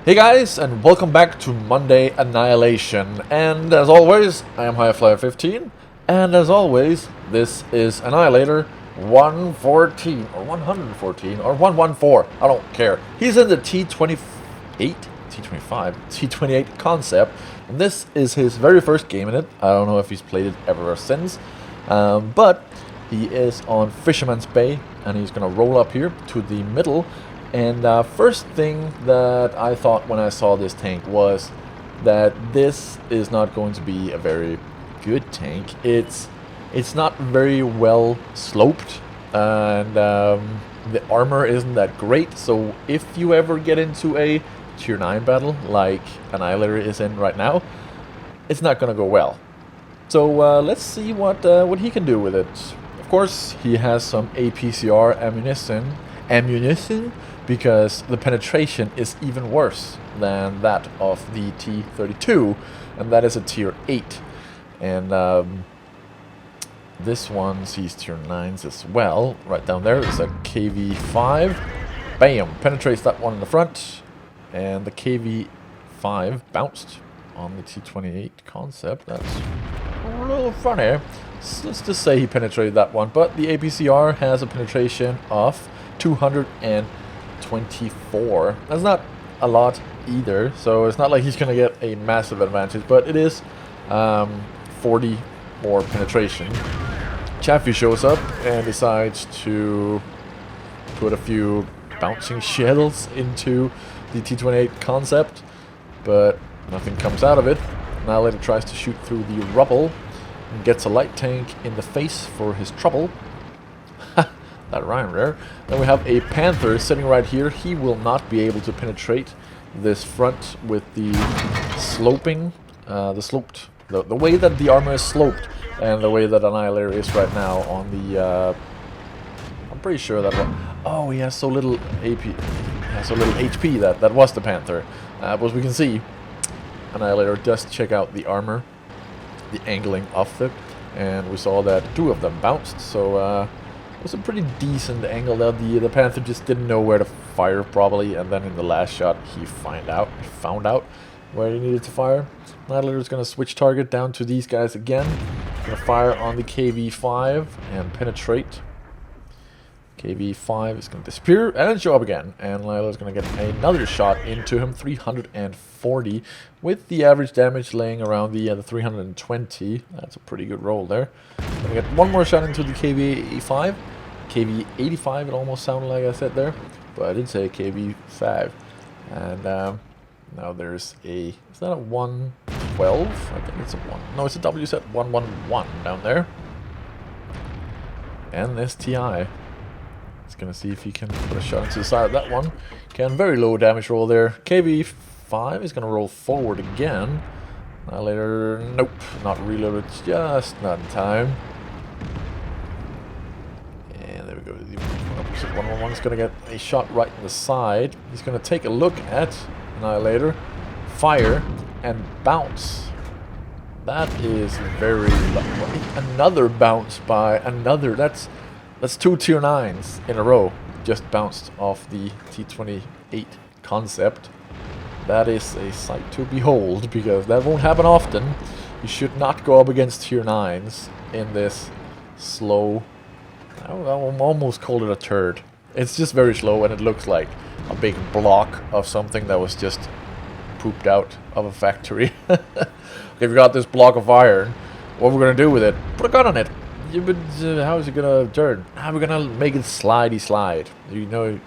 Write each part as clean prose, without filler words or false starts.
Hey guys, and welcome back to Monday Annihilation. And as always, I am Highflyer15, and as always, this is Annihilator 114, or 114, or 114, I don't care. He's in the T28, T25, T28 Concept, and this is his very first game in it. I don't know if he's played it ever since, but he is on Fisherman's Bay, and he's gonna roll up here to the middle. And first thing that I thought when I saw this tank was that this is not going to be a very good tank. It's not very well sloped, and the armor isn't that great. So if you ever get into a tier 9 battle like Annihilator is in right now, it's not going to go well. So let's see what he can do with it. Of course, he has some APCR ammunition, because the penetration is even worse than that of the T32, and that is a tier 8. And this one sees tier 9s as well. Right down there is a KV5. Bam! Penetrates that one in the front, and the KV5 bounced on the T28 Concept. That's a little funny. So let's just say he penetrated that one, but the APCR has a penetration of 224. That's not a lot either, so it's not like he's gonna get a massive advantage, but it is 40 more penetration. Chaffee shows up and decides to put a few bouncing shells into the T28 Concept, but nothing comes out of it. Annihilator tries to shoot through the rubble and gets a light tank in the face for his trouble. That rhymed there. Then we have a Panther sitting right here. He will not be able to penetrate this front with the sloping, the way that the armor is sloped, and the way that Annihilator is right now on the. I'm pretty sure that one. Oh, he has so little AP, he has so little HP. That was the Panther. But as we can see, Annihilator does check out the armor, the angling of it, and we saw that two of them bounced. So. It was a pretty decent angle there. The Panther just didn't know where to fire probably, and then in the last shot he found out where he needed to fire. Annihilator's gonna switch target down to these guys again. Gonna fire on the KV5 and penetrate. KV5 is gonna disappear and show up again, and Annihilator's gonna get another shot into him, 340, with the average damage laying around the 320. That's a pretty good roll there. Gonna get one more shot into the KV85. KV85, it almost sounded like I said there, but I did say KV5. And now there's a, is that a 112? I think it's a 1. No, it's a WZ 111 down there. And this TI. He's gonna see if he can put a shot into the side of that one. Can very low damage roll there. KV5 is gonna roll forward again. Later, nope, not reloaded, just not in time. And there we go. The opposite 111 is gonna get a shot right in the side. He's gonna take a look at Annihilator, fire, and bounce. That is very lucky. Another bounce by another. That's two tier 9s in a row. Just bounced off the T28 Concept. That is a sight to behold, because that won't happen often. You should not go up against tier 9s in this slow. I almost called it a turd. It's just very slow, and it looks like a big block of something that was just pooped out of a factory. If you got this block of iron, what we're gonna do with it? Put a gun on it. How is it gonna turn? How are we gonna make it slide? You know.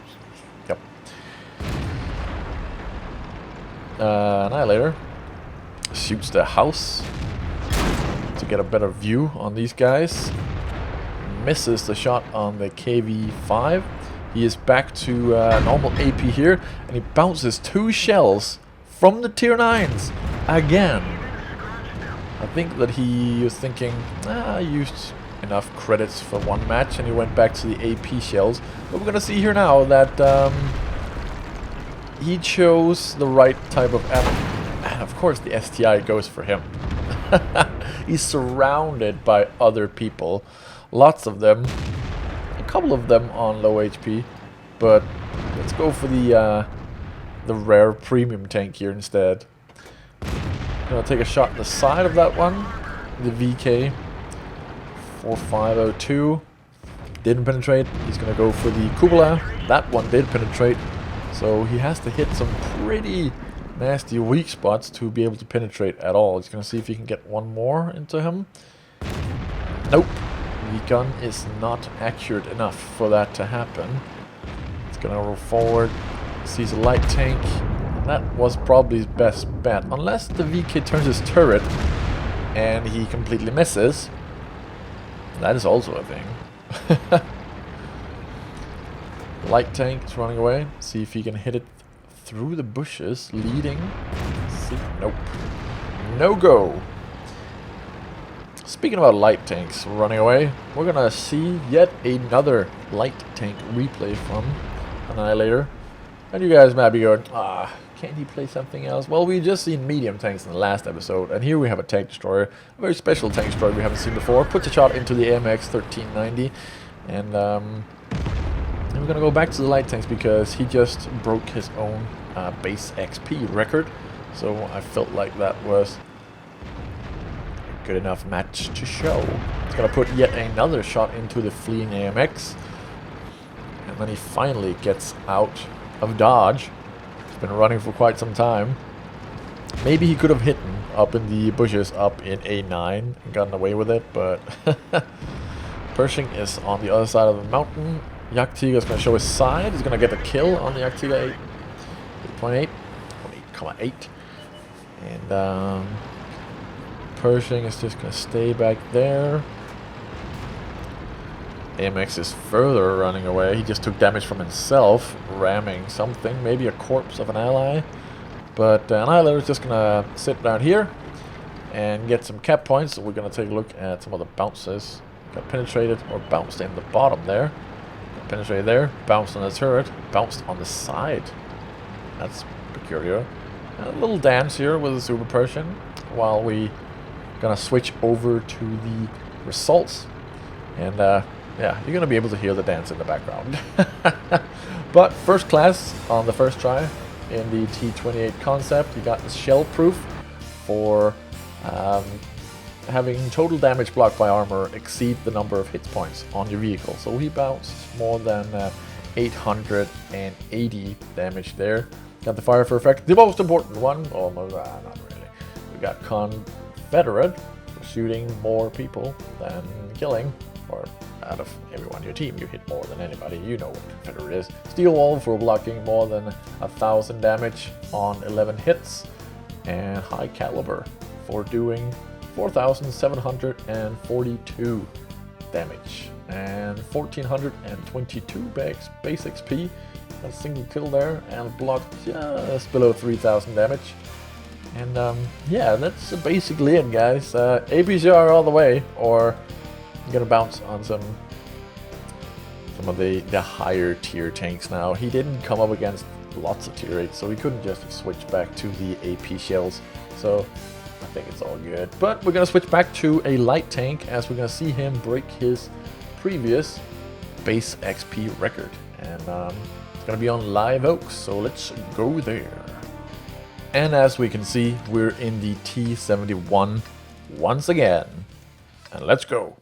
Yep. Annihilator shoots the house to get a better view on these guys. Misses the shot on the KV5. He is back to normal AP here, and he bounces 2 shells from the tier 9s again. I think that he was thinking, I used enough credits for one match, and he went back to the AP shells. But we're gonna see here now that he chose the right type of ammo, and of course the STI goes for him. He's surrounded by other people, lots of them, a couple of them on low HP, but let's go for the the rare premium tank here instead. Gonna take a shot at the side of that one. The VK 4502 didn't penetrate. He's gonna go for the Kubola. That one did penetrate. So he has to hit some pretty nasty weak spots to be able to penetrate at all. He's gonna see if he can get one more into him. Nope. The gun is not accurate enough for that to happen. It's gonna roll forward. Sees a light tank. That was probably his best bet. Unless the VK turns his turret and he completely misses. That is also a thing. Light tank is running away. See if he can hit it through the bushes, leading. See, nope. No go. Speaking about light tanks running away, we're gonna see yet another light tank replay from Annihilator. And you guys might be going, can't he play something else? Well, we just seen medium tanks in the last episode, and here we have a tank destroyer, a very special tank destroyer we haven't seen before. Puts a shot into the AMX 1390, and we're gonna go back to the light tanks because he just broke his own base XP record. So I felt like that was a good enough match to show. He's gonna put yet another shot into the fleeing AMX, and then he finally gets out of dodge. He's been running for quite some time. Maybe he could have hit him up in the bushes up in A9 and gotten away with it, but Pershing is on the other side of the mountain. Jagdtiger is going to show his side. He's going to get a kill on the Jagdtiger 8.8. 8.8. And Pershing is just going to stay back there. AMX is further running away. He just took damage from himself, ramming something, maybe a corpse of an ally. But Annihilator is just going to sit down here and get some cap points. So we're going to take a look at some of the bounces. Got penetrated or bounced in the bottom there. Got penetrated there, bounced on the turret, bounced on the side. That's peculiar. And a little dance here with the Super Persian while we going to switch over to the results. And yeah, you're going to be able to hear the dance in the background. But first class on the first try in the T28 Concept. You got the shell proof for having total damage blocked by armor exceed the number of hit points on your vehicle. So he bounced more than 880 damage there. Got the fire for effect. The most important one, almost, not really. We got Confederate for shooting more people than killing, or out of everyone on your team, you hit more than anybody. You know what Confederate is. Steel Wall for blocking more than 1,000 damage on 11 hits. And High Caliber for doing 4,742 damage. And 1,422 base XP. A single kill there, and blocked just below 3,000 damage. And yeah, that's basically it, guys. APCR all the way, or I'm gonna bounce on some of the higher tier tanks now. He didn't come up against lots of tier 8, so we couldn't just switch back to the AP shells. So I think it's all good. But we're gonna switch back to a light tank as we're gonna see him break his previous base XP record. And it's gonna be on Live Oaks, so let's go there. And as we can see, we're in the T71 once again. And let's go.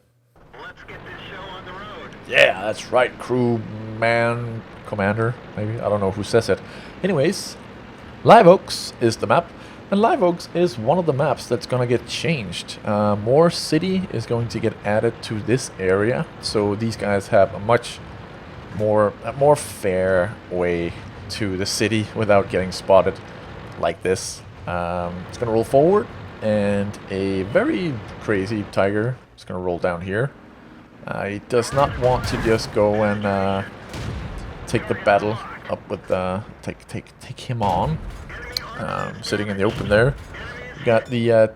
Let's get this show on the road. Yeah, that's right, commander, maybe? I don't know who says it. Anyways, Live Oaks is the map. And Live Oaks is one of the maps that's gonna get changed. More city is going to get added to this area. So these guys have a much more fair way to the city without getting spotted like this. It's gonna roll forward, and a very crazy tiger is gonna roll down here. He does not want to just go and take the battle up with take him on. Sitting in the open there. We got the the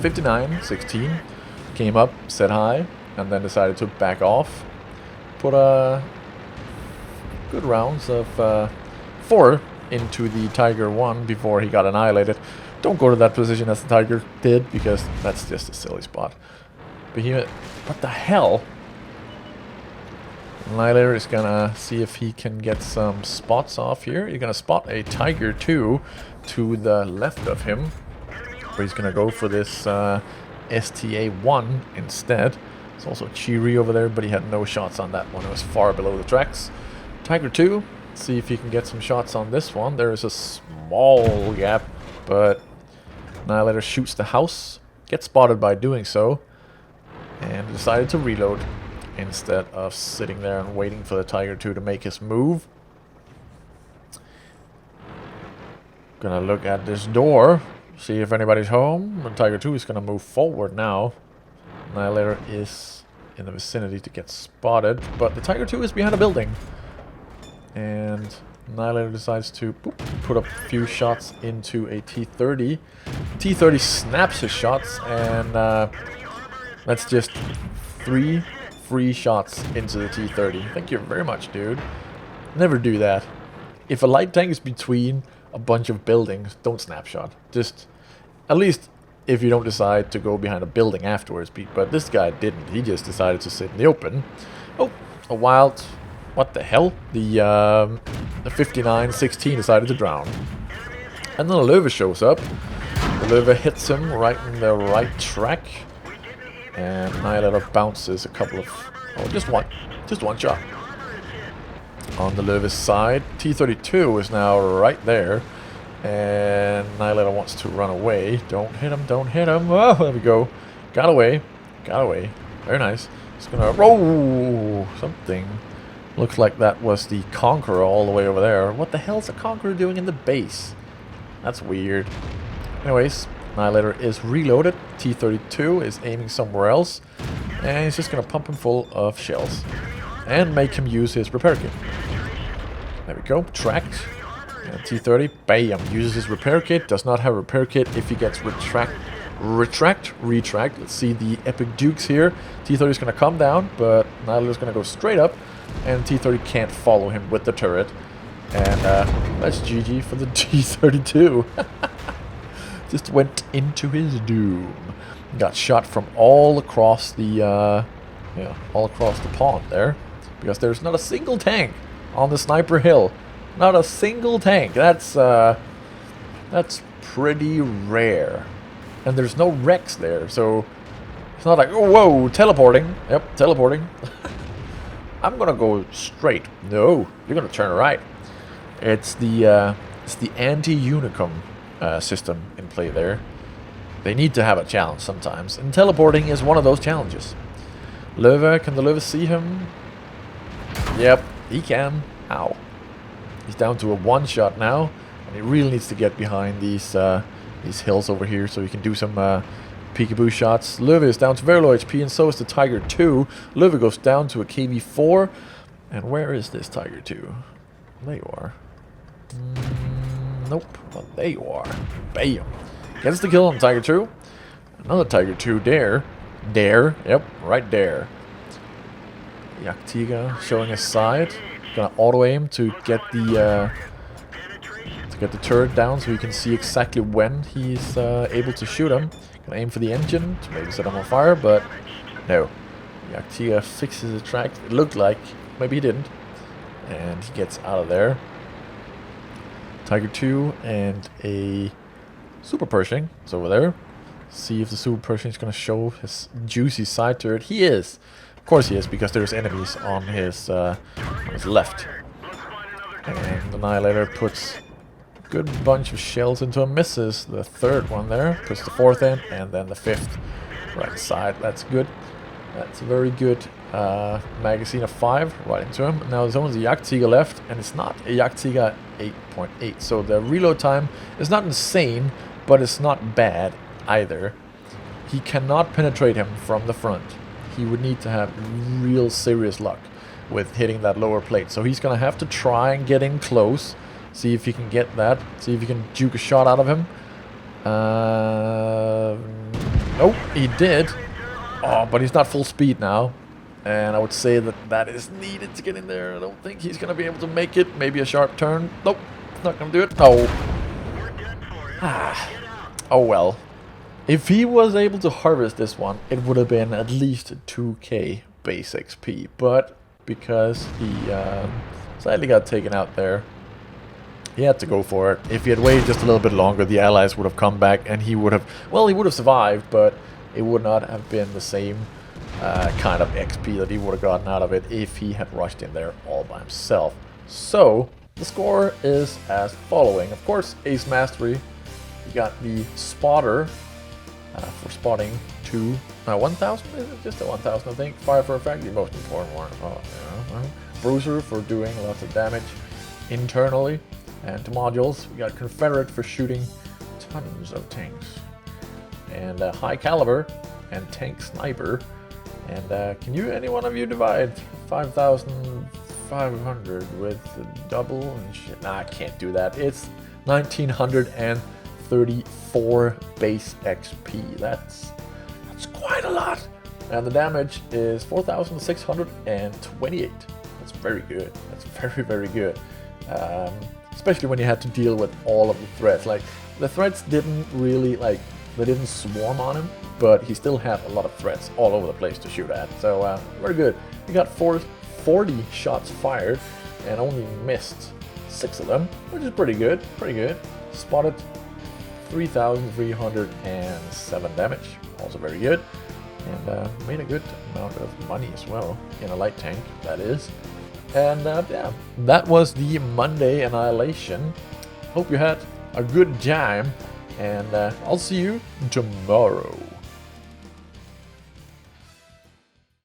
5916 came up, said hi, and then decided to back off. Put a good rounds of 4 into the Tiger 1 before he got annihilated. Don't go to that position as the Tiger did, because that's just a silly spot. Behemoth, what the hell? Annihilator is gonna see if he can get some spots off here. You're gonna spot a Tiger 2 to the left of him, where he's gonna go for this STA-1 instead. There's also Cheery over there, but he had no shots on that one. It was far below the tracks. Tiger 2, see if he can get some shots on this one. There is a small gap, but Annihilator shoots the house, gets spotted by doing so, and decided to reload instead of sitting there and waiting for the Tiger 2 to make his move. Gonna look at this door, see if anybody's home. The Tiger 2 is gonna move forward now. Annihilator is in the vicinity to get spotted, but the Tiger 2 is behind a building. And Annihilator decides to put up a few shots into a T30. T30 snaps his shots, and that's just 3 free shots into the T30. Thank you very much, dude. Never do that. If a light tank is between a bunch of buildings, don't snapshot. Just, at least if you don't decide to go behind a building afterwards. But this guy didn't. He just decided to sit in the open. Oh, a wild... What the hell? The 59-16 decided to drown. And then a Löwe shows up. The Löwe hits him right in the right track. And Annihilator bounces a couple of... Oh, just one shot. On the Löwe's side. T32 is now right there. And Annihilator wants to run away. Don't hit him, don't hit him. Oh, there we go. Got away. Got away. Very nice. It's gonna... roll something. Looks like that was the Conqueror all the way over there. What the hell's the Conqueror doing in the base? That's weird. Anyways, Annihilator is reloaded. T32 is aiming somewhere else. And he's just going to pump him full of shells. And make him use his repair kit. There we go. Tracked. And T30, bam, uses his repair kit. Does not have a repair kit if he gets retract. Let's see the Epic Dukes here. T30 is going to come down, but Annihilator is going to go straight up. And T30 can't follow him with the turret. And that's GG for the T32. Just went into his doom. Got shot from all across the all across the pond there. Because there's not a single tank on the sniper hill. Not a single tank. That's pretty rare. And there's no wrecks there, so it's not like, oh, whoa, teleporting. Yep, teleporting. I'm gonna go straight. No, you're gonna turn right. It's the anti-Unicum system in play there. They need to have a challenge sometimes, and teleporting is one of those challenges. Löwe, can the Löwe see him? Yep, he can. Ow. He's down to a one shot now, and he really needs to get behind these hills over here so he can do some peekaboo shots. Löwe is down to very low HP, and so is the Tiger 2. Löwe goes down to a KV4. And where is this Tiger 2? There you are. Nope. Well, there you are. Bam. Gets the kill on Tiger 2. Another Tiger 2 there. There. Yep, right there. Yaktiga showing his side. Gonna auto aim to get the turret down so we can see exactly when he's able to shoot him. Gonna aim for the engine to maybe set him on fire, but no. Yaktiga fixes the track. It looked like, maybe he didn't. And he gets out of there. Tiger 2 and a Super Pershing is over there. See if the Super Pershing is gonna show his juicy side turret. He is. Of course he is, because there's enemies on his left. And Annihilator puts good bunch of shells into him, misses the third one there, puts the fourth in, and then the fifth right side. That's good. That's a very good magazine of 5 right into him. Now there's only the Jagdtiger left, and it's not a Jagdtiger 8.8, so the reload time is not insane, but it's not bad either. He cannot penetrate him from the front. He would need to have real serious luck with hitting that lower plate, so he's gonna have to try and get in close. See if he can get that. See if he can juke a shot out of him. Nope, he did. Oh, but he's not full speed now. And I would say that that is needed to get in there. I don't think he's going to be able to make it. Maybe a sharp turn. Nope, not going to do it. Oh. Oh well. If he was able to harvest this one, it would have been at least 2k base XP. But because he sadly got taken out there. He had to go for it. If he had waited just a little bit longer, the allies would have come back and he would have, well, he would have survived, but it would not have been the same kind of XP that he would have gotten out of it if he had rushed in there all by himself. So, the score is as following. Of course, Ace Mastery. You got the Spotter for spotting 1,000, is it? Just a 1,000, I think. Fire for effect, the most important one. Oh, yeah. Bruiser for doing lots of damage internally. And to modules, we got Confederate for shooting tons of tanks. And High Caliber and Tank Sniper. And can any one of you divide 5,500 with double and shit? Nah, I can't do that. It's 1,934 base XP. That's quite a lot. And the damage is 4,628. That's very good. That's very, very good. Especially when you had to deal with all of the threats. Like, the threats didn't really, like, they didn't swarm on him, but he still had a lot of threats all over the place to shoot at. So, very good. He got 40 shots fired and only missed 6 of them, which is pretty good. Pretty good. Spotted 3,307 damage, also very good. And made a good amount of money as well, in a light tank, that is. And yeah, that was the Monday Annihilation. Hope you had a good time, and I'll see you tomorrow.